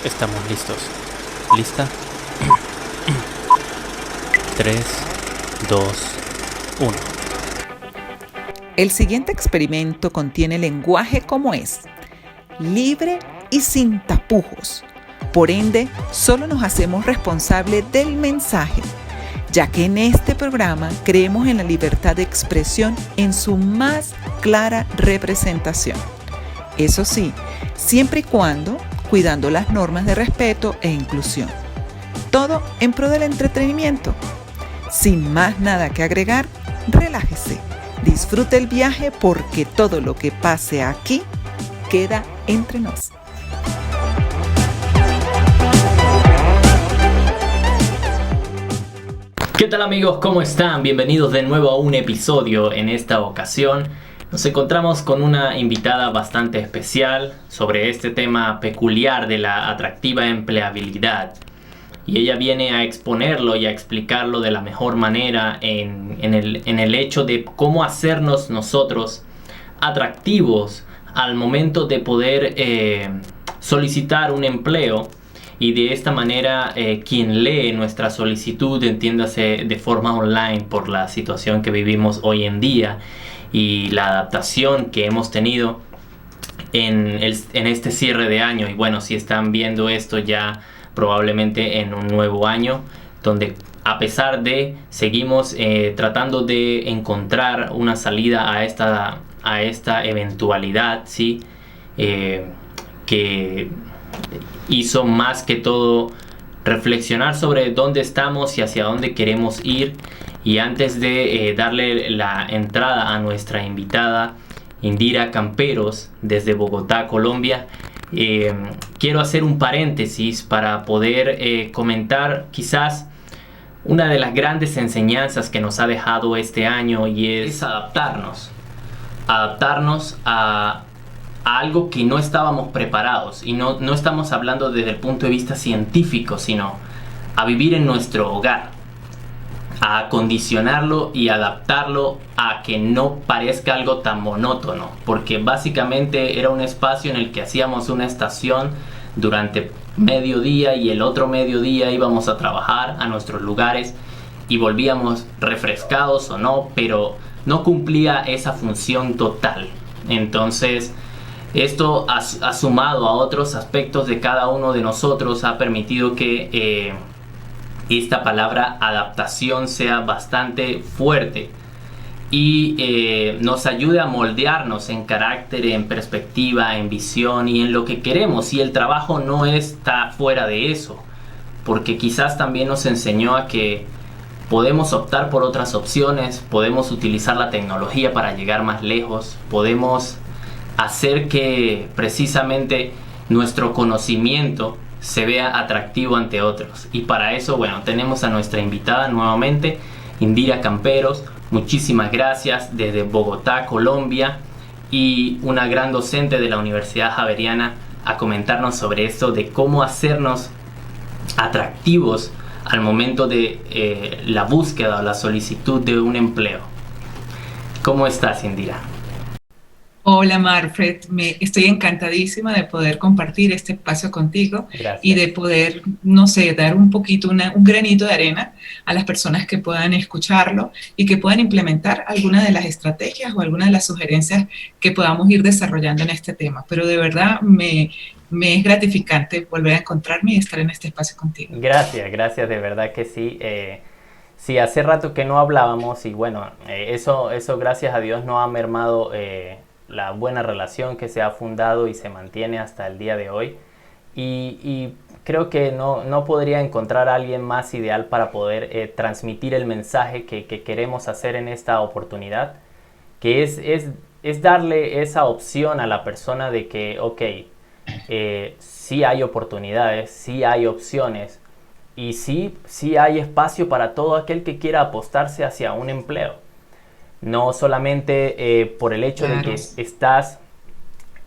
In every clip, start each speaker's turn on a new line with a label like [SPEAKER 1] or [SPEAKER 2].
[SPEAKER 1] Estamos listos. ¿Lista? 3, 2, 1.
[SPEAKER 2] El siguiente experimento contiene lenguaje como es, libre y sin tapujos. Por ende, solo nos hacemos responsables del mensaje, ya que en este programa creemos en la libertad de expresión en su más clara representación. Eso sí, siempre y cuando cuidando las normas de respeto e inclusión. Todo en pro del entretenimiento. Sin más nada que agregar, relájese, disfrute el viaje porque todo lo que pase aquí queda entre nos.
[SPEAKER 3] ¿Qué tal amigos? ¿Cómo están? Bienvenidos de nuevo a un episodio. En esta ocasión nos encontramos con una invitada bastante especial sobre este tema peculiar de la atractiva empleabilidad. Y ella viene a exponerlo y a explicarlo de la mejor manera en el hecho de cómo hacernos nosotros atractivos al momento de poder solicitar un empleo. Y de esta manera quien lee nuestra solicitud, entiéndase de forma online por la situación que vivimos hoy en día y la adaptación que hemos tenido en este cierre de año. Y bueno, si están viendo esto ya probablemente en un nuevo año, donde a pesar de seguimos tratando de encontrar una salida a esta eventualidad, ¿sí? Que hizo más que todo reflexionar sobre dónde estamos y hacia dónde queremos ir. Y antes de darle la entrada a nuestra invitada Indira Camperos desde Bogotá, Colombia, quiero hacer un paréntesis para poder comentar quizás una de las grandes enseñanzas que nos ha dejado este año, y es adaptarnos a algo que no estábamos preparados. Y no estamos hablando desde el punto de vista científico, sino a vivir en nuestro hogar, a acondicionarlo y adaptarlo a que no parezca algo tan monótono, porque básicamente era un espacio en el que hacíamos una estación durante mediodía y el otro mediodía íbamos a trabajar a nuestros lugares y volvíamos refrescados o no, pero no cumplía esa función total. Entonces esto ha sumado a otros aspectos de cada uno de nosotros, ha permitido que esta palabra adaptación sea bastante fuerte y nos ayude a moldearnos en carácter, en perspectiva, en visión y en lo que queremos. Y el trabajo no está fuera de eso, porque quizás también nos enseñó a que podemos optar por otras opciones, podemos utilizar la tecnología para llegar más lejos, podemos hacer que precisamente nuestro conocimiento se vea atractivo ante otros. Y para eso, bueno, tenemos a nuestra invitada nuevamente, Indira Camperos. Muchísimas gracias desde Bogotá, Colombia, y una gran docente de la Universidad Javeriana, a comentarnos sobre esto de cómo hacernos atractivos al momento de la búsqueda o la solicitud de un empleo. ¿Cómo estás, Indira?
[SPEAKER 4] Hola Marfred, estoy encantadísima de poder compartir este espacio contigo. Gracias. Y de poder, no sé, dar un poquito, un granito de arena a las personas que puedan escucharlo y que puedan implementar algunas de las estrategias o algunas de las sugerencias que podamos ir desarrollando en este tema. Pero de verdad me es gratificante volver a encontrarme y estar en este espacio contigo.
[SPEAKER 3] Gracias, de verdad que sí. Sí, hace rato que no hablábamos y bueno, eso gracias a Dios no ha mermado la buena relación que se ha fundado y se mantiene hasta el día de hoy, y creo que no podría encontrar a alguien más ideal para poder transmitir el mensaje que queremos hacer en esta oportunidad, que es darle esa opción a la persona de que, ok, sí hay oportunidades, sí hay opciones y sí hay espacio para todo aquel que quiera apostarse hacia un empleo. No solamente por el hecho de que estás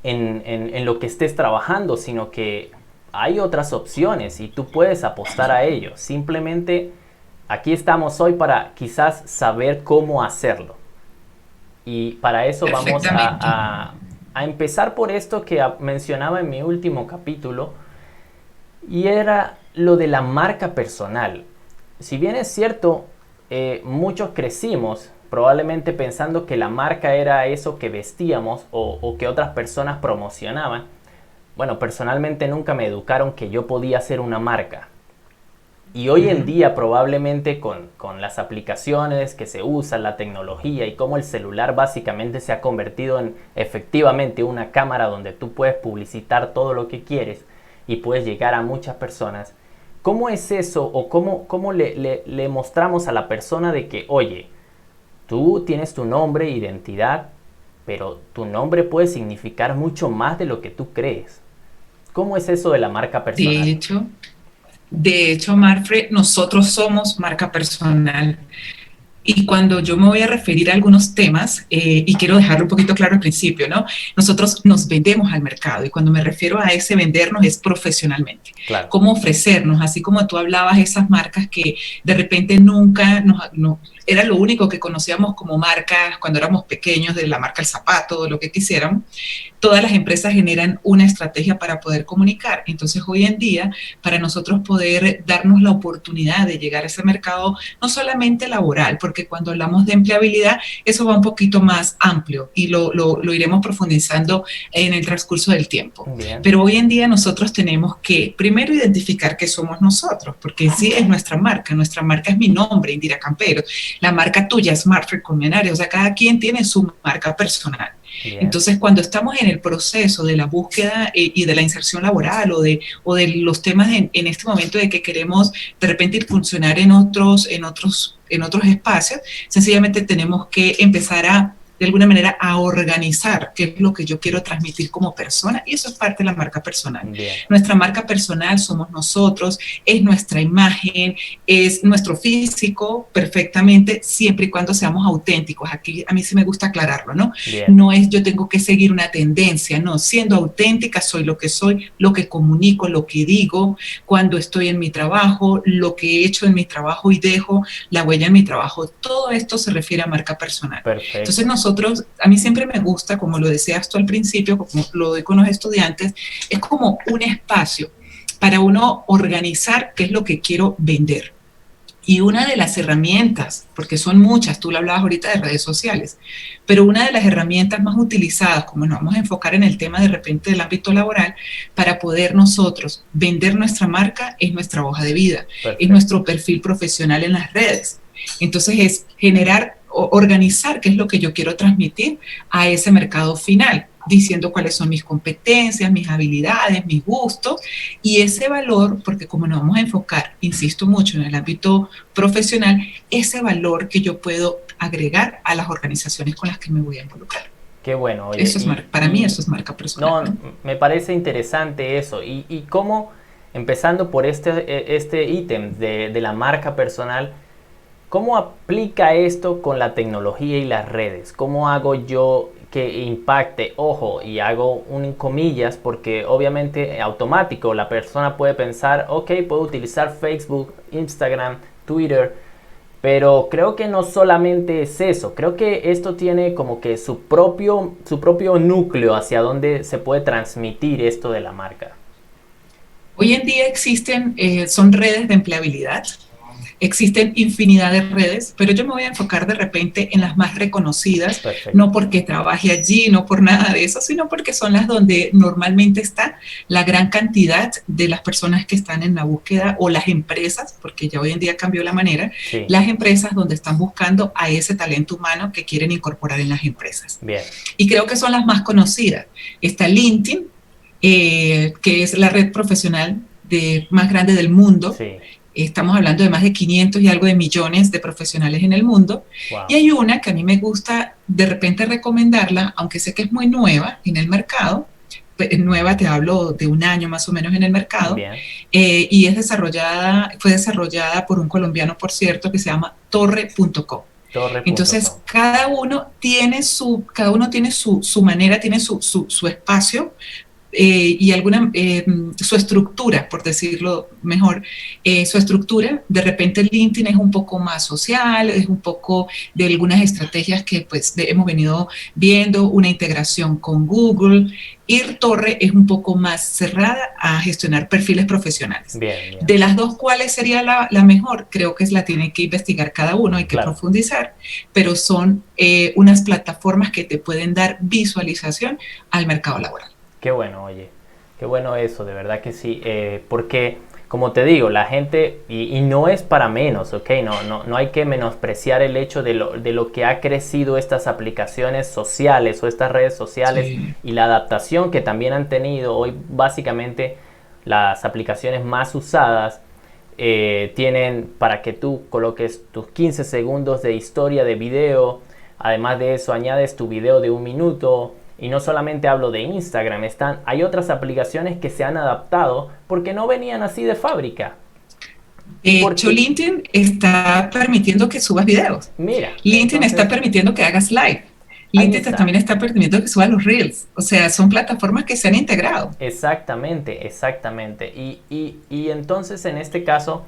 [SPEAKER 3] en lo que estés trabajando, sino que hay otras opciones y tú puedes apostar a ello. Simplemente aquí estamos hoy para quizás saber cómo hacerlo. Y para eso vamos a empezar por esto que mencionaba en mi último capítulo, y era lo de la marca personal. Si bien es cierto, muchos crecimos probablemente pensando que la marca era eso que vestíamos o que otras personas promocionaban. Bueno, personalmente nunca me educaron que yo podía ser una marca. Y hoy en día probablemente con las aplicaciones que se usan, la tecnología y cómo el celular básicamente se ha convertido en efectivamente una cámara donde tú puedes publicitar todo lo que quieres y puedes llegar a muchas personas. ¿Cómo es eso o cómo le mostramos a la persona de que, oye, tú tienes tu nombre, identidad, pero tu nombre puede significar mucho más de lo que tú crees? ¿Cómo es eso de la marca personal?
[SPEAKER 4] De hecho, Marfre, nosotros somos marca personal. Y cuando yo me voy a referir a algunos temas, y quiero dejarlo un poquito claro al principio, ¿no? Nosotros nos vendemos al mercado, y cuando me refiero a ese vendernos es profesionalmente.
[SPEAKER 3] Claro.
[SPEAKER 4] Cómo ofrecernos, así como tú hablabas, esas marcas que de repente nunca era lo único que conocíamos como marcas cuando éramos pequeños, de la marca El Zapato, lo que quisiéramos. Todas las empresas generan una estrategia para poder comunicar. Entonces, hoy en día, para nosotros poder darnos la oportunidad de llegar a ese mercado, no solamente laboral, porque cuando hablamos de empleabilidad, eso va un poquito más amplio y lo iremos profundizando en el transcurso del tiempo.
[SPEAKER 3] Bien.
[SPEAKER 4] Pero hoy en día nosotros tenemos que primero identificar qué somos nosotros, porque sí es nuestra marca es mi nombre, Indira Campero, la marca tuya es Marfre Colmenares, o sea, cada quien tiene su marca personal. Bien. Entonces, cuando estamos en el proceso de la búsqueda y de la inserción laboral o de los temas en este momento de que queremos de repente ir funcionar en otros espacios, sencillamente tenemos que empezar de alguna manera a organizar qué es lo que yo quiero transmitir como persona, y eso es parte de la marca personal.
[SPEAKER 3] Bien.
[SPEAKER 4] Nuestra marca personal somos nosotros, es nuestra imagen, es nuestro físico perfectamente, siempre y cuando seamos auténticos. Aquí a mí sí me gusta aclararlo, ¿no?
[SPEAKER 3] Bien.
[SPEAKER 4] No es yo tengo que seguir una tendencia, no, siendo auténtica soy, lo que comunico, lo que digo, cuando estoy en mi trabajo, lo que he hecho en mi trabajo y dejo la huella en mi trabajo. Todo esto se refiere a marca personal.
[SPEAKER 3] Perfecto.
[SPEAKER 4] Entonces a mí siempre me gusta, como lo decías tú al principio, como lo doy con los estudiantes, es como un espacio para uno organizar qué es lo que quiero vender. Y una de las herramientas, porque son muchas, tú lo hablabas ahorita de redes sociales, pero una de las herramientas más utilizadas, como nos vamos a enfocar en el tema de repente del ámbito laboral, para poder nosotros vender nuestra marca es nuestra hoja de vida, es nuestro perfil profesional en las redes. Entonces es organizar qué es lo que yo quiero transmitir a ese mercado final, diciendo cuáles son mis competencias, mis habilidades, mis gustos, y ese valor, porque como nos vamos a enfocar, insisto mucho, en el ámbito profesional, ese valor que yo puedo agregar a las organizaciones con las que me voy a involucrar.
[SPEAKER 3] Qué bueno. Oye,
[SPEAKER 4] eso es para mí eso es marca personal.
[SPEAKER 3] No, me parece interesante eso. Y cómo, empezando por este ítem de la marca personal, ¿cómo aplica esto con la tecnología y las redes? ¿Cómo hago yo que impacte? Ojo, y hago un comillas porque obviamente automático la persona puede pensar, ok, puedo utilizar Facebook, Instagram, Twitter, pero creo que no solamente es eso. Creo que esto tiene como que su propio núcleo hacia donde se puede transmitir esto de la marca.
[SPEAKER 4] Hoy en día son redes de empleabilidad. Existen infinidad de redes, pero yo me voy a enfocar de repente en las más reconocidas. Perfecto. No porque trabaje allí, no por nada de eso, sino porque son las donde normalmente está la gran cantidad de las personas que están en la búsqueda, o las empresas, porque ya hoy en día cambió la manera, sí. Las empresas donde están buscando a ese talento humano que quieren incorporar en las empresas.
[SPEAKER 3] Bien.
[SPEAKER 4] Y creo que son las más conocidas. Está LinkedIn, que es la red profesional más grande del mundo.
[SPEAKER 3] Sí.
[SPEAKER 4] Estamos hablando de más de 500 y algo de millones de profesionales en el mundo. Wow. Y hay una que a mí me gusta de repente recomendarla, aunque sé que es muy nueva en el mercado. Nueva, te hablo de un año más o menos en el mercado. Y fue desarrollada por un colombiano, por cierto, que se llama Torre.co. Entonces, cada uno tiene su manera, tiene su espacio y su estructura, por decirlo mejor, su estructura, de repente LinkedIn es un poco más social, es un poco de algunas estrategias que pues hemos venido viendo, una integración con Google. Torre es un poco más cerrada a gestionar perfiles profesionales.
[SPEAKER 5] Bien.
[SPEAKER 4] De las dos, ¿cuál sería la mejor? Creo que la tiene que investigar cada uno, hay que profundizar, pero son unas plataformas que te pueden dar visualización al mercado laboral.
[SPEAKER 5] Qué bueno, oye, qué bueno eso, de verdad que sí, porque como te digo, la gente, y no es para menos, ¿ok? No hay que menospreciar el hecho de lo que ha crecido estas aplicaciones sociales o estas redes sociales, sí, y la adaptación que también han tenido. Hoy básicamente las aplicaciones más usadas tienen para que tú coloques tus 15 segundos de historia de video. Además de eso, añades tu video de 1 minuto. Y no solamente hablo de Instagram, hay otras aplicaciones que se han adaptado porque no venían así de fábrica.
[SPEAKER 4] De hecho, LinkedIn está permitiendo que subas videos.
[SPEAKER 5] Mira.
[SPEAKER 4] LinkedIn está permitiendo que hagas live. LinkedIn también está permitiendo que subas los Reels. O sea, son plataformas que se han integrado.
[SPEAKER 5] Exactamente. Y entonces, en este caso,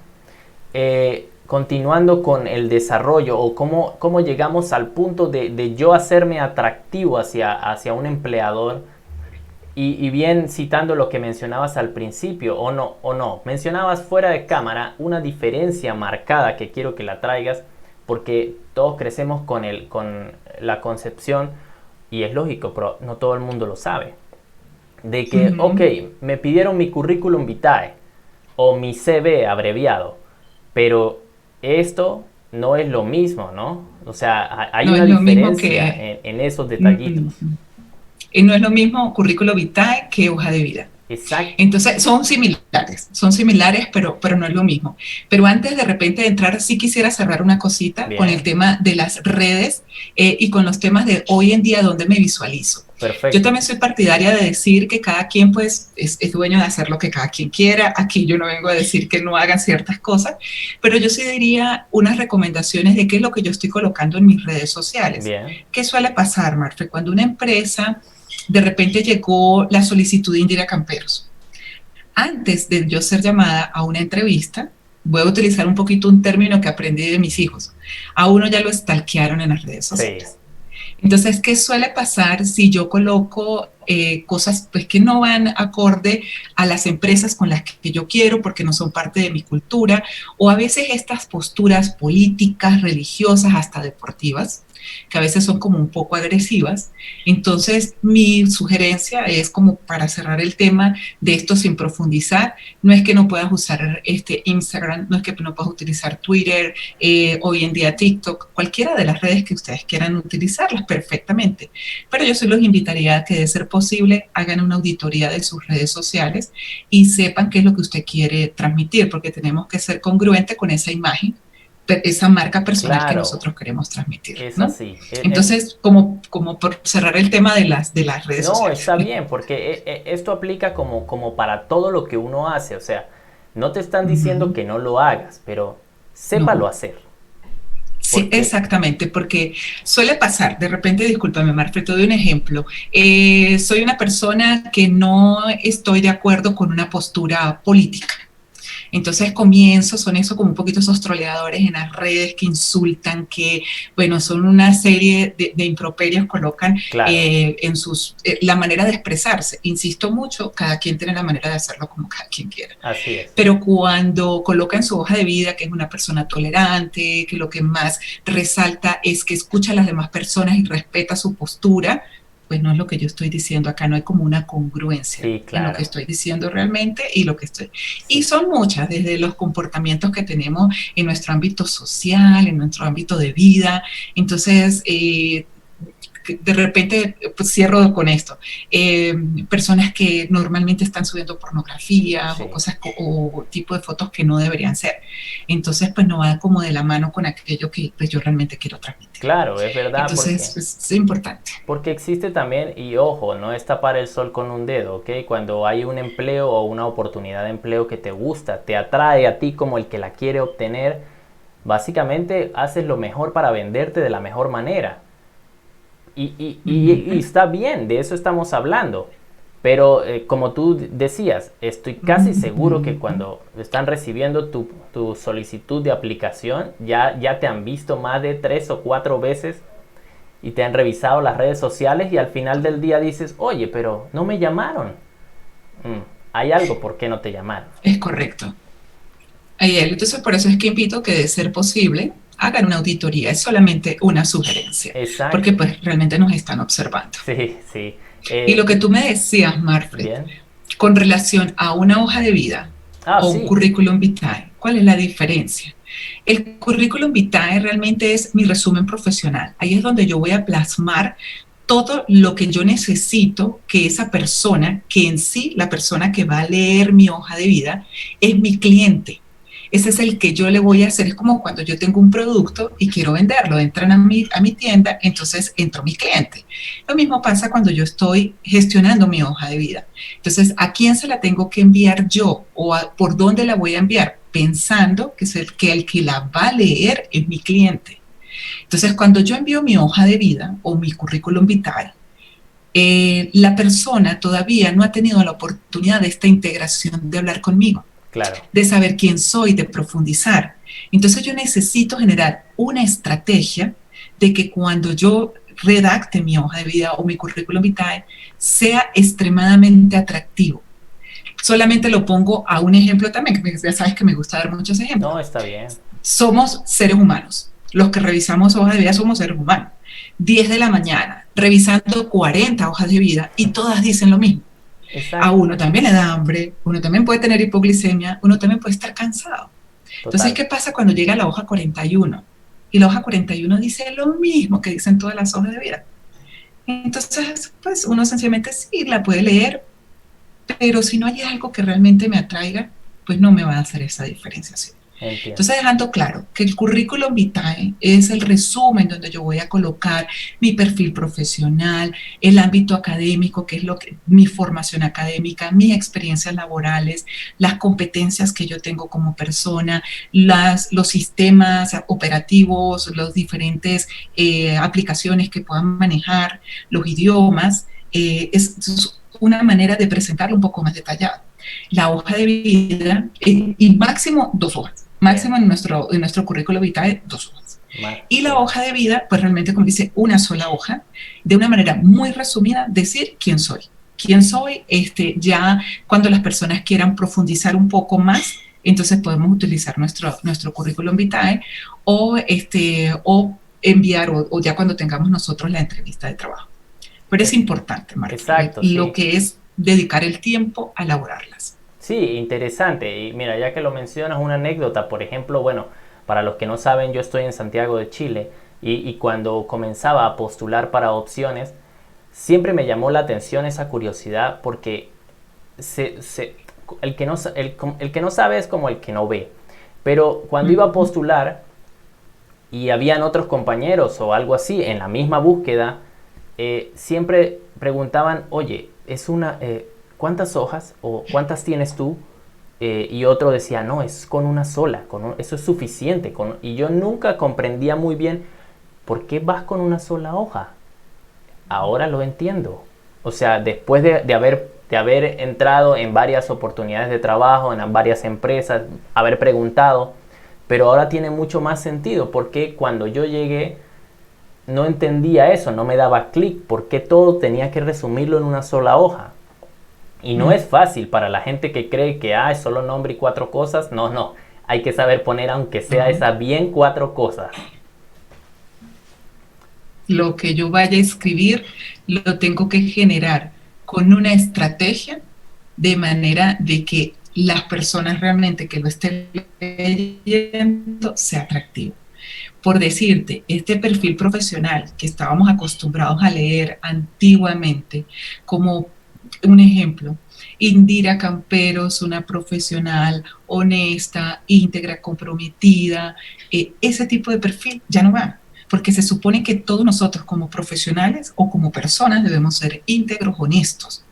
[SPEAKER 5] continuando con el desarrollo o cómo llegamos al punto de yo hacerme atractivo hacia un empleador, y bien citando lo que mencionabas al principio, o no, mencionabas fuera de cámara una diferencia marcada que quiero que la traigas, porque todos crecemos con la concepción, y es lógico, pero no todo el mundo lo sabe, de que, ok, me pidieron mi currículum vitae o mi CV abreviado, pero esto no es lo mismo, ¿no? O sea, hay una diferencia en esos detallitos.
[SPEAKER 4] No es lo mismo currículo vitae que hoja de vida.
[SPEAKER 5] Exacto.
[SPEAKER 4] Entonces, son similares, pero no es lo mismo. Pero antes de repente de entrar, sí quisiera cerrar una cosita con el tema de las redes y con los temas de hoy en día, donde me visualizo.
[SPEAKER 5] Perfecto.
[SPEAKER 4] Yo también soy partidaria de decir que cada quien pues es dueño de hacer lo que cada quien quiera. Aquí yo no vengo a decir que no hagan ciertas cosas, pero yo sí diría unas recomendaciones de qué es lo que yo estoy colocando en mis redes sociales.
[SPEAKER 5] Bien.
[SPEAKER 4] ¿Qué suele pasar, Marfe? Cuando una empresa, de repente llegó la solicitud de Indira Camperos. Antes de yo ser llamada a una entrevista, voy a utilizar un poquito un término que aprendí de mis hijos. A uno ya lo stalkearon en las redes sociales. Sí. Entonces, ¿qué suele pasar si yo coloco cosas pues, que no van acorde a las empresas con las que yo quiero porque no son parte de mi cultura? O a veces estas posturas políticas, religiosas, hasta deportivas, que a veces son como un poco agresivas. Entonces, mi sugerencia es como para cerrar el tema de esto sin profundizar, no es que no puedas usar Instagram, no es que no puedas utilizar Twitter, hoy en día TikTok, cualquiera de las redes que ustedes quieran utilizarlas perfectamente, pero yo sí los invitaría a que de ser posible hagan una auditoría de sus redes sociales y sepan qué es lo que usted quiere transmitir, porque tenemos que ser congruente con esa imagen, esa marca personal que nosotros queremos transmitir.
[SPEAKER 5] Es
[SPEAKER 4] ¿no?
[SPEAKER 5] así.
[SPEAKER 4] Entonces, como por cerrar el tema de las redes sociales.
[SPEAKER 5] No, está bien, porque esto aplica como para todo lo que uno hace. O sea, no te están diciendo que no lo hagas, pero sépalo hacer.
[SPEAKER 4] Sí, exactamente, porque suele pasar, de repente, discúlpame, Marfe, te doy un ejemplo. Soy una persona que no estoy de acuerdo con una postura política. Entonces son eso como un poquito esos troleadores en las redes que insultan, que, bueno, son una serie de improperios, colocan en la manera de expresarse. Insisto mucho, cada quien tiene la manera de hacerlo como cada quien quiera.
[SPEAKER 5] Así es.
[SPEAKER 4] Pero cuando colocan su hoja de vida, que es una persona tolerante, que lo que más resalta es que escucha a las demás personas y respeta su postura, pues no es lo que yo estoy diciendo acá, no hay como una congruencia en lo que estoy diciendo realmente y lo que estoy... Y son muchas, desde los comportamientos que tenemos en nuestro ámbito social, en nuestro ámbito de vida. Entonces, de repente, pues cierro con esto, personas que normalmente están subiendo pornografía o cosas o tipo de fotos que no deberían ser. Entonces, pues no va como de la mano con aquello que pues, yo realmente quiero transmitir.
[SPEAKER 5] Claro, es verdad.
[SPEAKER 4] Entonces, pues, es importante.
[SPEAKER 5] Porque existe también, y ojo, no es tapar el sol con un dedo, ¿ok? Cuando hay un empleo o una oportunidad de empleo que te gusta, te atrae a ti como el que la quiere obtener, básicamente haces lo mejor para venderte de la mejor manera. Y está bien, de eso estamos hablando. Pero como tú decías, estoy casi seguro que cuando están recibiendo tu solicitud de aplicación, ya te han visto más de 3 o 4 veces y te han revisado las redes sociales y al final del día dices, oye, pero no me llamaron. Hay algo, ¿por qué no te llamaron?
[SPEAKER 4] Es correcto. Entonces, por eso es que invito que, de ser posible, hagan una auditoría. Es solamente una sugerencia.
[SPEAKER 5] Exacto.
[SPEAKER 4] Porque pues realmente nos están observando.
[SPEAKER 5] Sí, sí.
[SPEAKER 4] Y lo que tú me decías, Marfred,
[SPEAKER 5] Bien.
[SPEAKER 4] con relación a una hoja de vida o un currículum vitae, ¿cuál es la diferencia? El currículum vitae realmente es mi resumen profesional. Ahí es donde yo voy a plasmar todo lo que yo necesito que esa persona, que en sí la persona que va a leer mi hoja de vida es mi cliente. Ese es el que yo le voy a hacer. Es como cuando yo tengo un producto y quiero venderlo. Entran a mi tienda, entonces entro mi cliente. Lo mismo pasa cuando yo estoy gestionando mi hoja de vida. Entonces, ¿a quién se la tengo que enviar yo? ¿O por dónde la voy a enviar? Pensando que el que la va a leer es mi cliente. Entonces, cuando yo envío mi hoja de vida o mi currículum vitae, la persona todavía no ha tenido la oportunidad de esta integración de hablar conmigo.
[SPEAKER 5] Claro.
[SPEAKER 4] De saber quién soy, de profundizar. Entonces yo necesito generar una estrategia de que cuando yo redacte mi hoja de vida o mi currículum vitae sea extremadamente atractivo. Solamente lo pongo a un ejemplo también, que ya sabes que me gusta dar muchos ejemplos.
[SPEAKER 5] No, está bien.
[SPEAKER 4] Somos seres humanos. Los que revisamos hojas de vida somos seres humanos. 10 de la mañana, revisando 40 hojas de vida y todas dicen lo mismo.
[SPEAKER 5] Exacto.
[SPEAKER 4] A uno también le da hambre, uno también puede tener hipoglicemia, uno también puede estar cansado.
[SPEAKER 5] Total.
[SPEAKER 4] Entonces, ¿qué pasa cuando llega la hoja 41? Y la hoja 41 dice lo mismo que dicen todas las hojas de vida. Entonces, pues uno sencillamente sí la puede leer, pero si no hay algo que realmente me atraiga, pues no me va a hacer esa diferenciación.
[SPEAKER 5] Entiendo.
[SPEAKER 4] Entonces, dejando claro que el currículum vitae es el resumen donde yo voy a colocar mi perfil profesional, el ámbito académico, que es mi formación académica, mis experiencias laborales, las competencias que yo tengo como persona, los sistemas operativos, las diferentes aplicaciones que puedan manejar, los idiomas. Es una manera de presentarlo un poco más detallado. La hoja de vida, y máximo 2 hojas. Máximo en nuestro currículo vitae, 2 hojas. Y la hoja de vida, pues realmente, como dice, una sola hoja, de una manera muy resumida, decir quién soy. Quién soy, ya cuando las personas quieran profundizar un poco más, entonces podemos utilizar nuestro currículum vitae o enviar, o ya cuando tengamos nosotros la entrevista de trabajo. Pero es importante, Marta,
[SPEAKER 5] exacto,
[SPEAKER 4] lo
[SPEAKER 5] sí.
[SPEAKER 4] que es dedicar el tiempo a elaborarlas.
[SPEAKER 5] Sí, interesante. Y mira, ya que lo mencionas, una anécdota, por ejemplo, bueno, para los que no saben, yo estoy en Santiago de Chile y cuando comenzaba a postular para opciones, siempre me llamó la atención esa curiosidad porque el que no sabe es como el que no ve. Pero cuando iba a postular y habían otros compañeros o algo así en la misma búsqueda, siempre preguntaban, oye, ¿cuántas hojas o cuántas tienes tú? Y otro decía, no, es con una sola, eso es suficiente. Y yo nunca comprendía muy bien por qué vas con una sola hoja. Ahora lo entiendo. O sea, después de haber entrado en varias oportunidades de trabajo, en varias empresas, haber preguntado, pero ahora tiene mucho más sentido, porque cuando yo llegué no entendía eso, no me daba clic, porque todo tenía que resumirlo en una sola hoja. Y no es fácil para la gente que cree que es solo nombre y 4 cosas. No, hay que saber poner, aunque sea esas bien 4 cosas.
[SPEAKER 4] Lo que yo vaya a escribir lo tengo que generar con una estrategia de manera de que las personas realmente que lo estén leyendo sea atractivo. Por decirte, este perfil profesional que estábamos acostumbrados a leer antiguamente, como un ejemplo, Indira Camperos, una profesional honesta, íntegra, comprometida, ese tipo de perfil ya no va, porque se supone que todos nosotros como profesionales o como personas debemos ser íntegros, honestos.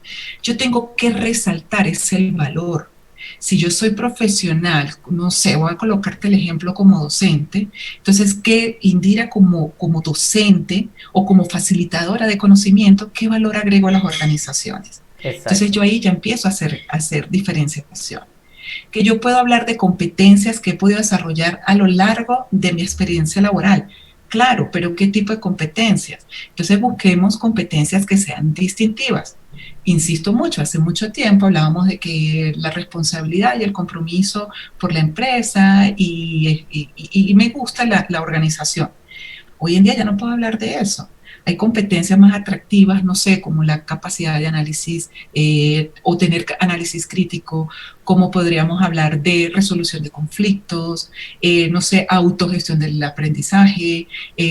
[SPEAKER 4] Yo tengo que resaltar ese valor. Si yo soy profesional, no sé, voy a colocarte el ejemplo como docente, entonces, ¿qué Indira como docente o como facilitadora de conocimiento, qué valor agrego a las organizaciones? Entonces yo ahí ya empiezo a hacer diferenciación. Que yo puedo hablar de competencias que he podido desarrollar a lo largo de mi experiencia laboral. Claro, pero ¿qué tipo de competencias? Entonces busquemos competencias que sean distintivas. Insisto mucho, hace mucho tiempo hablábamos de que la responsabilidad y el compromiso por la empresa y me gusta la organización. Hoy en día ya no puedo hablar de eso. Hay competencias más atractivas, no sé, como la capacidad de análisis o tener análisis crítico, como podríamos hablar de resolución de conflictos, no sé, autogestión del aprendizaje,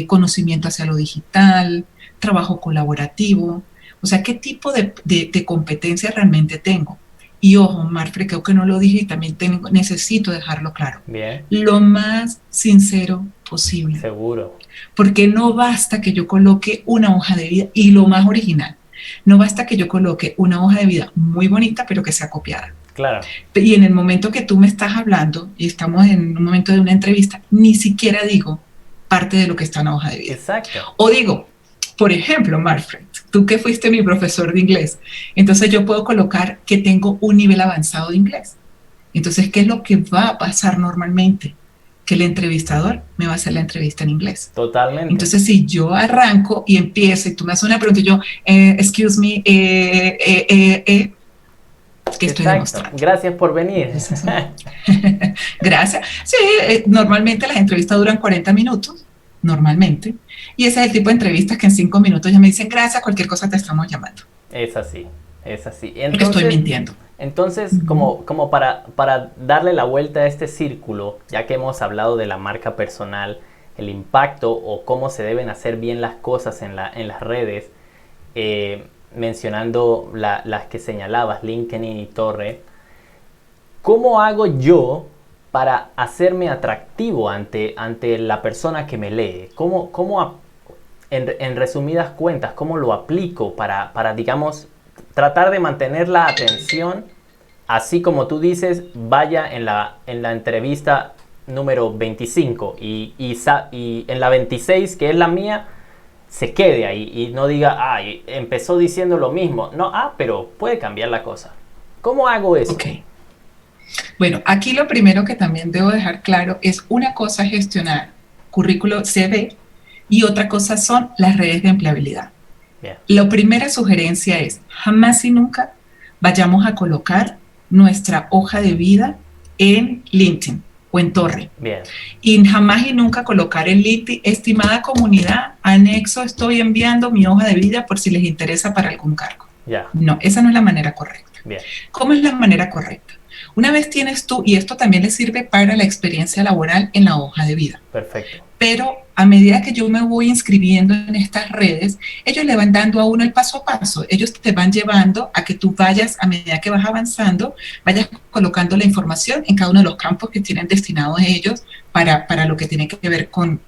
[SPEAKER 4] conocimiento hacia lo digital, trabajo colaborativo. O sea, ¿qué tipo de competencias realmente tengo? Y ojo, Marfre, creo que no lo dije y también necesito dejarlo claro.
[SPEAKER 5] Bien.
[SPEAKER 4] Lo más sincero posible.
[SPEAKER 5] Seguro.
[SPEAKER 4] Porque no basta que yo coloque una hoja de vida y lo más original. No basta que yo coloque una hoja de vida muy bonita, pero que sea copiada.
[SPEAKER 5] Claro.
[SPEAKER 4] Y en el momento que tú me estás hablando y estamos en un momento de una entrevista, ni siquiera digo parte de lo que está en la hoja de vida.
[SPEAKER 5] Exacto.
[SPEAKER 4] O digo, por ejemplo, Marfred, tú que fuiste mi profesor de inglés, entonces yo puedo colocar que tengo un nivel avanzado de inglés. Entonces, ¿qué es lo que va a pasar normalmente? Que el entrevistador me va a hacer la entrevista en inglés.
[SPEAKER 5] Totalmente.
[SPEAKER 4] Entonces, si yo arranco y empiezo y tú me haces una pregunta y yo, excuse me, ¿qué estoy demostrando?
[SPEAKER 5] Gracias por venir.
[SPEAKER 4] Gracias. Sí, normalmente las entrevistas duran 40 minutos, normalmente. Y ese es el tipo de entrevistas que en 5 minutos ya me dicen, gracias, cualquier cosa te estamos llamando.
[SPEAKER 5] Es así, es así.
[SPEAKER 4] Entonces, porque estoy mintiendo.
[SPEAKER 5] Entonces, como para darle la vuelta a este círculo, ya que hemos hablado de la marca personal, el impacto o cómo se deben hacer bien las cosas en las redes, mencionando las que señalabas, LinkedIn y Torre, ¿cómo hago yo para hacerme atractivo ante la persona que me lee? En resumidas cuentas, ¿cómo lo aplico para digamos, tratar de mantener la atención, así como tú dices, vaya en la entrevista número 25 y en la 26, que es la mía, se quede ahí y no diga, ay, empezó diciendo lo mismo. No, pero puede cambiar la cosa. ¿Cómo hago eso?
[SPEAKER 4] Ok. Bueno, aquí lo primero que también debo dejar claro es una cosa gestionar currículo CV y otra cosa son las redes de empleabilidad.
[SPEAKER 5] Bien.
[SPEAKER 4] La primera sugerencia es, jamás y nunca vayamos a colocar nuestra hoja de vida en LinkedIn o en Torre.
[SPEAKER 5] Bien.
[SPEAKER 4] Y jamás y nunca colocar en LinkedIn, estimada comunidad, anexo estoy enviando mi hoja de vida por si les interesa para algún cargo.
[SPEAKER 5] Ya.
[SPEAKER 4] No, esa no es la manera correcta.
[SPEAKER 5] Bien.
[SPEAKER 4] ¿Cómo es la manera correcta? Una vez tienes tú, y esto también le sirve para la experiencia laboral en la hoja de vida.
[SPEAKER 5] Perfecto.
[SPEAKER 4] Pero a medida que yo me voy inscribiendo en estas redes, ellos le van dando a uno el paso a paso. Ellos te van llevando a que tú vayas, a medida que vas avanzando, vayas colocando la información en cada uno de los campos que tienen destinados ellos para lo que tiene que ver con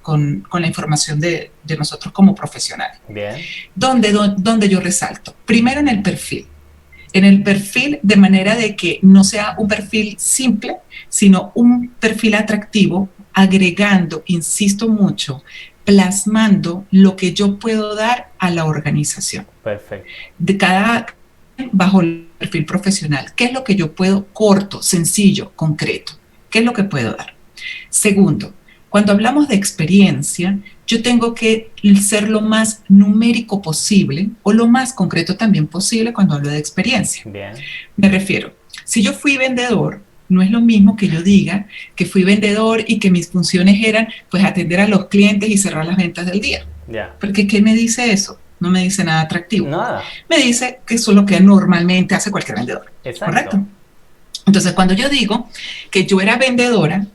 [SPEAKER 4] la información de nosotros como profesionales.
[SPEAKER 5] Bien.
[SPEAKER 4] ¿Dónde yo resalto? Primero en el perfil. En el perfil, de manera de que no sea un perfil simple, sino un perfil atractivo, agregando, insisto mucho, plasmando lo que yo puedo dar a la organización.
[SPEAKER 5] Perfecto.
[SPEAKER 4] De cada bajo el perfil profesional, ¿qué es lo que yo puedo? Corto, sencillo, concreto. ¿Qué es lo que puedo dar? Segundo, cuando hablamos de experiencia, yo tengo que ser lo más numérico posible o lo más concreto también posible cuando hablo de experiencia.
[SPEAKER 5] Bien.
[SPEAKER 4] Me refiero, si yo fui vendedor, no es lo mismo que yo diga que fui vendedor y que mis funciones eran pues atender a los clientes y cerrar las ventas del día.
[SPEAKER 5] Ya.
[SPEAKER 4] Porque ¿qué me dice eso? No me dice nada atractivo.
[SPEAKER 5] Nada.
[SPEAKER 4] Me dice que eso es lo que normalmente hace cualquier vendedor.
[SPEAKER 5] Exacto.
[SPEAKER 4] ¿Correcto? Entonces, cuando yo digo que yo era vendedora,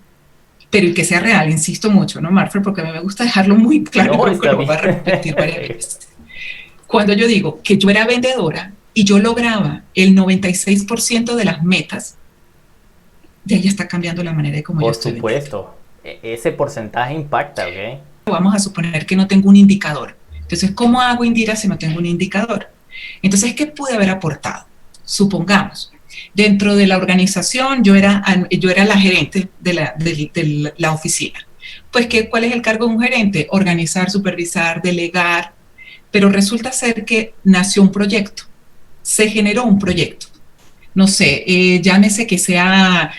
[SPEAKER 4] pero y que sea real, insisto mucho, ¿no, Marfred? Porque a mí me gusta dejarlo muy claro,
[SPEAKER 5] No,
[SPEAKER 4] porque lo voy a repetir varias veces. Cuando yo digo que yo era vendedora y yo lograba el 96% de las metas, ya está cambiando la manera de cómo yo estoy
[SPEAKER 5] vendiendo. Por supuesto, ese porcentaje impacta, ¿ok?
[SPEAKER 4] Vamos a suponer que no tengo un indicador. Entonces, ¿cómo hago, Indira, si no tengo un indicador? Entonces, ¿qué pude haber aportado? Supongamos, dentro de la organización yo era la gerente de la oficina. Pues, ¿cuál es el cargo de un gerente? Organizar, supervisar, delegar, pero resulta ser que nació un proyecto. se generó un proyecto. No sé, llámese que sea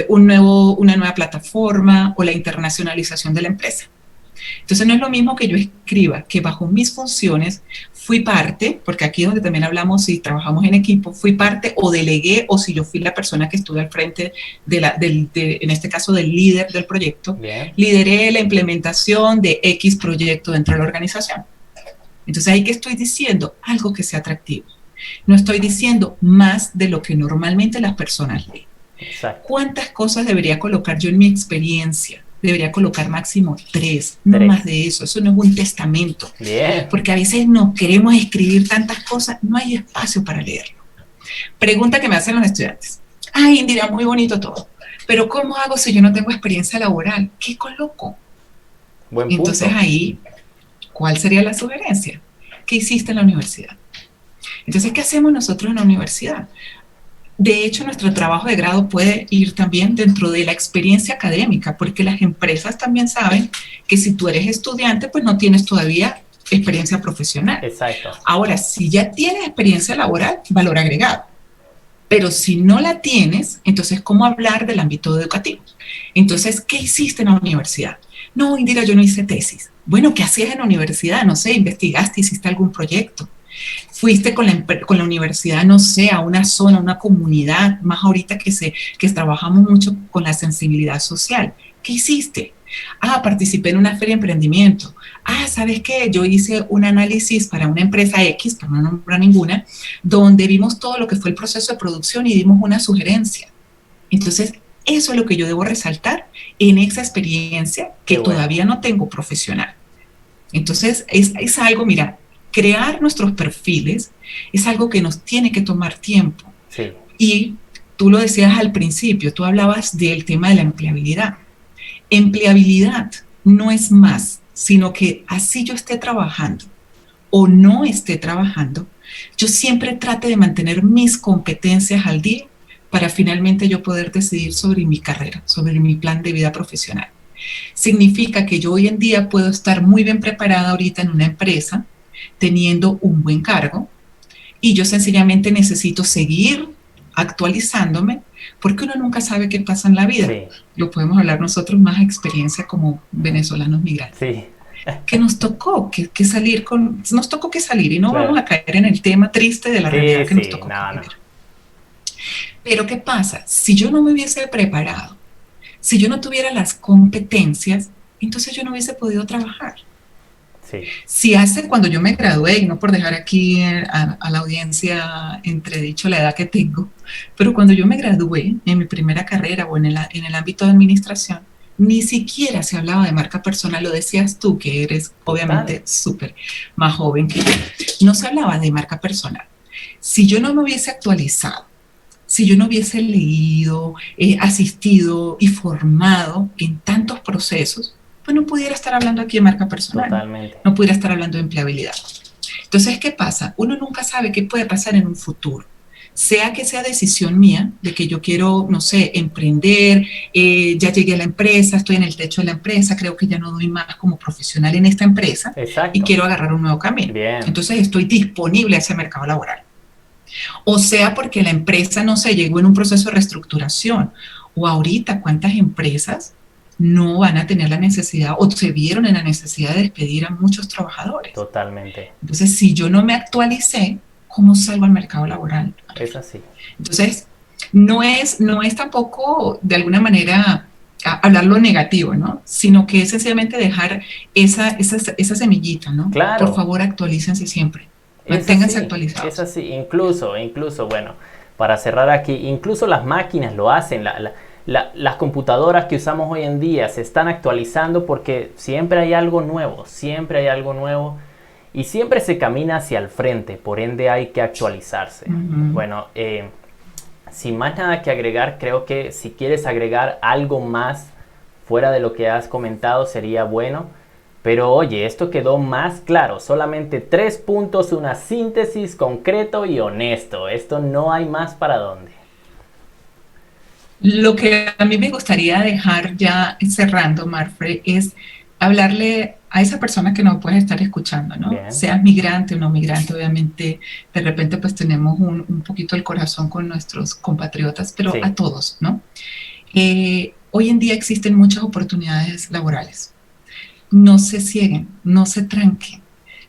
[SPEAKER 4] una nueva plataforma o la internacionalización de la empresa. Entonces no es lo mismo que yo escriba que bajo mis funciones fui parte, porque aquí es donde también hablamos si trabajamos en equipo, fui parte o delegué, o si yo fui la persona que estuve al frente en este caso del líder del proyecto,
[SPEAKER 5] Bien.
[SPEAKER 4] lideré la implementación de X proyecto dentro de la organización. Entonces ahí que estoy diciendo algo que sea atractivo. No estoy diciendo más de lo que normalmente las personas leen.
[SPEAKER 5] Exacto.
[SPEAKER 4] ¿Cuántas cosas debería colocar yo en mi experiencia? Debería colocar máximo 3, no más de eso. Eso no es un testamento.
[SPEAKER 5] Bien.
[SPEAKER 4] Porque a veces no queremos escribir tantas cosas, no hay espacio para leerlo. Pregunta que me hacen los estudiantes. Ay, Indira, muy bonito todo, pero ¿cómo hago si yo no tengo experiencia laboral? ¿Qué coloco?
[SPEAKER 5] Buen punto.
[SPEAKER 4] Entonces ahí, ¿cuál sería la sugerencia? ¿Qué hiciste en la universidad? Entonces, ¿qué hacemos nosotros en la universidad? De hecho, nuestro trabajo de grado puede ir también dentro de la experiencia académica, porque las empresas también saben que si tú eres estudiante, pues no tienes todavía experiencia profesional.
[SPEAKER 5] Exacto.
[SPEAKER 4] Ahora, si ya tienes experiencia laboral, valor agregado. Pero si no la tienes, entonces, ¿cómo hablar del ámbito educativo? Entonces, ¿qué hiciste en la universidad? No, Indira, yo no hice tesis. Bueno, ¿qué hacías en la universidad? No sé, investigaste, hiciste algún proyecto. Fuiste con la universidad, no sé, a una zona, a una comunidad, más ahorita que trabajamos mucho con la sensibilidad social. ¿Qué hiciste? Ah, participé en una feria de emprendimiento. Ah, ¿sabes qué? Yo hice un análisis para una empresa X, para no nombrar ninguna, donde vimos todo lo que fue el proceso de producción y dimos una sugerencia. Entonces, eso es lo que yo debo resaltar en esa experiencia que todavía no tengo profesional. Entonces, es algo, mira, crear nuestros perfiles es algo que nos tiene que tomar tiempo.
[SPEAKER 5] Sí.
[SPEAKER 4] Y tú lo decías al principio, tú hablabas del tema de la empleabilidad. Empleabilidad no es más, sino que así yo esté trabajando o no esté trabajando, yo siempre trate de mantener mis competencias al día para finalmente yo poder decidir sobre mi carrera, sobre mi plan de vida profesional. Significa que yo hoy en día puedo estar muy bien preparada ahorita en una empresa, teniendo un buen cargo, y yo sencillamente necesito seguir actualizándome, porque uno nunca sabe qué pasa en la vida.
[SPEAKER 5] Sí.
[SPEAKER 4] Lo podemos hablar nosotros más experiencia como venezolanos migrantes.
[SPEAKER 5] Sí.
[SPEAKER 4] Que nos tocó que salir nos tocó que salir, y no
[SPEAKER 5] claro.
[SPEAKER 4] vamos a caer en el tema triste de la realidad que nos tocó
[SPEAKER 5] no.
[SPEAKER 4] vivir. Pero ¿qué pasa? Si yo no me hubiese preparado, si yo no tuviera las competencias, entonces yo no hubiese podido trabajar.
[SPEAKER 5] Sí.
[SPEAKER 4] Si cuando yo me gradué, y no por dejar aquí a la audiencia entredicho la edad que tengo, pero cuando yo me gradué en mi primera carrera o en el ámbito de administración, ni siquiera se hablaba de marca personal. Lo decías tú, que eres obviamente súper más joven que yo. No se hablaba de marca personal. Si yo no me hubiese actualizado, si yo no hubiese leído, asistido y formado en tantos procesos, pues no pudiera estar hablando aquí de marca personal.
[SPEAKER 5] Totalmente.
[SPEAKER 4] No pudiera estar hablando de empleabilidad. Entonces, ¿qué pasa? Uno nunca sabe qué puede pasar en un futuro. Sea que sea decisión mía, de que yo quiero, no sé, emprender, ya llegué a la empresa, estoy en el techo de la empresa, creo que ya no doy más como profesional en esta empresa.
[SPEAKER 5] Exacto.
[SPEAKER 4] Y quiero agarrar un nuevo camino.
[SPEAKER 5] Bien.
[SPEAKER 4] Entonces estoy disponible a ese mercado laboral. O sea, porque la empresa, no sé, llegó en un proceso de reestructuración. O ahorita, ¿cuántas empresas no van a tener la necesidad o se vieron en la necesidad de despedir a muchos trabajadores?
[SPEAKER 5] Totalmente.
[SPEAKER 4] Entonces, si yo no me actualicé, ¿cómo salgo al mercado laboral?
[SPEAKER 5] Es así.
[SPEAKER 4] Entonces, no es tampoco de alguna manera hablar lo negativo, ¿no? Sino que es sencillamente dejar esa semillita, ¿no?
[SPEAKER 5] Claro.
[SPEAKER 4] Por favor, actualícense siempre. Manténganse actualizados.
[SPEAKER 5] Es así. Incluso, bueno, para cerrar aquí, incluso las máquinas lo hacen. Las computadoras que usamos hoy en día se están actualizando porque siempre hay algo nuevo, y siempre se camina hacia el frente, por ende hay que actualizarse.
[SPEAKER 4] Uh-huh.
[SPEAKER 5] Bueno, sin más nada que agregar, creo que si quieres agregar algo más fuera de lo que has comentado sería bueno, pero oye, esto quedó más claro, solamente 3 puntos, una síntesis concreto y honesto, esto no hay más para dónde.
[SPEAKER 4] Lo que a mí me gustaría dejar ya cerrando, Marfre, es hablarle a esa persona que nos puede estar escuchando, ¿no?
[SPEAKER 5] Bien.
[SPEAKER 4] Seas migrante o no migrante, obviamente, de repente pues tenemos un poquito el corazón con nuestros compatriotas, pero
[SPEAKER 5] Sí.
[SPEAKER 4] a todos, ¿no? Hoy en día existen muchas oportunidades laborales. No se cieguen, no se tranquen,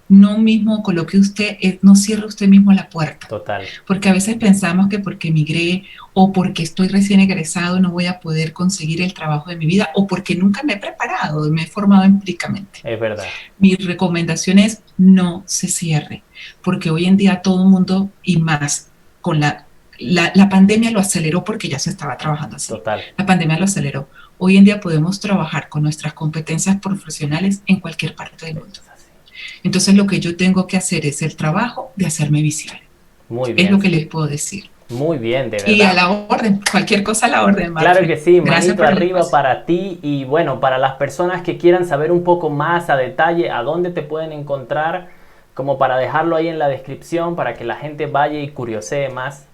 [SPEAKER 4] no mismo coloque usted, no cierre usted mismo la puerta.
[SPEAKER 5] Total.
[SPEAKER 4] Porque a veces pensamos que porque emigré o porque estoy recién egresado no voy a poder conseguir el trabajo de mi vida o porque nunca me he preparado y me he formado empíricamente.
[SPEAKER 5] Es verdad.
[SPEAKER 4] Mi recomendación es no se cierre, porque hoy en día todo el mundo y más con la pandemia lo aceleró porque ya se estaba trabajando así.
[SPEAKER 5] Total.
[SPEAKER 4] La pandemia lo aceleró. Hoy en día podemos trabajar con nuestras competencias profesionales en cualquier parte del mundo. Entonces lo que yo tengo que hacer es el trabajo de hacerme visible.
[SPEAKER 5] Muy bien.
[SPEAKER 4] Es lo que les puedo decir.
[SPEAKER 5] Muy bien, de verdad.
[SPEAKER 4] Y a la orden, cualquier cosa a la orden, Marfil.
[SPEAKER 5] Claro que sí,
[SPEAKER 4] Gracias
[SPEAKER 5] manito
[SPEAKER 4] por el
[SPEAKER 5] arriba
[SPEAKER 4] espacio.
[SPEAKER 5] para ti. Y bueno, para las personas que quieran saber un poco más a detalle a dónde te pueden encontrar, como para dejarlo ahí en la descripción para que la gente vaya y curiosee más.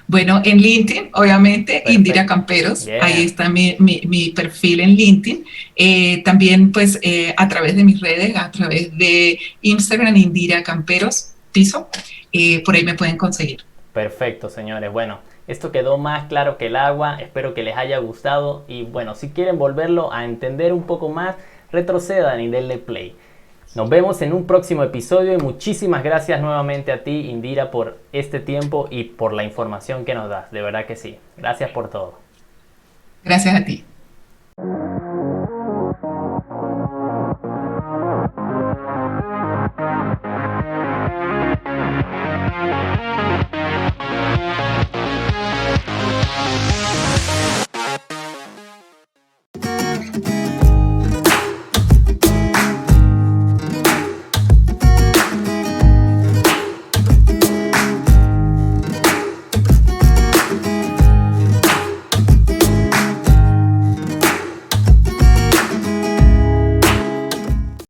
[SPEAKER 4] Bueno, en LinkedIn, obviamente,
[SPEAKER 5] Perfecto.
[SPEAKER 4] Indira Camperos,
[SPEAKER 5] Bien.
[SPEAKER 4] ahí está mi perfil en LinkedIn. También, pues, a través de mis redes, a través de Instagram, Indira Camperos, piso, por ahí me pueden conseguir.
[SPEAKER 5] Perfecto, señores. Bueno, esto quedó más claro que el agua. Espero que les haya gustado. Y bueno, si quieren volverlo a entender un poco más, retrocedan y denle play. Nos vemos en un próximo episodio y muchísimas gracias nuevamente a ti, Indira, por este tiempo y por la información que nos das. De verdad que sí. Gracias por todo.
[SPEAKER 4] Gracias a ti.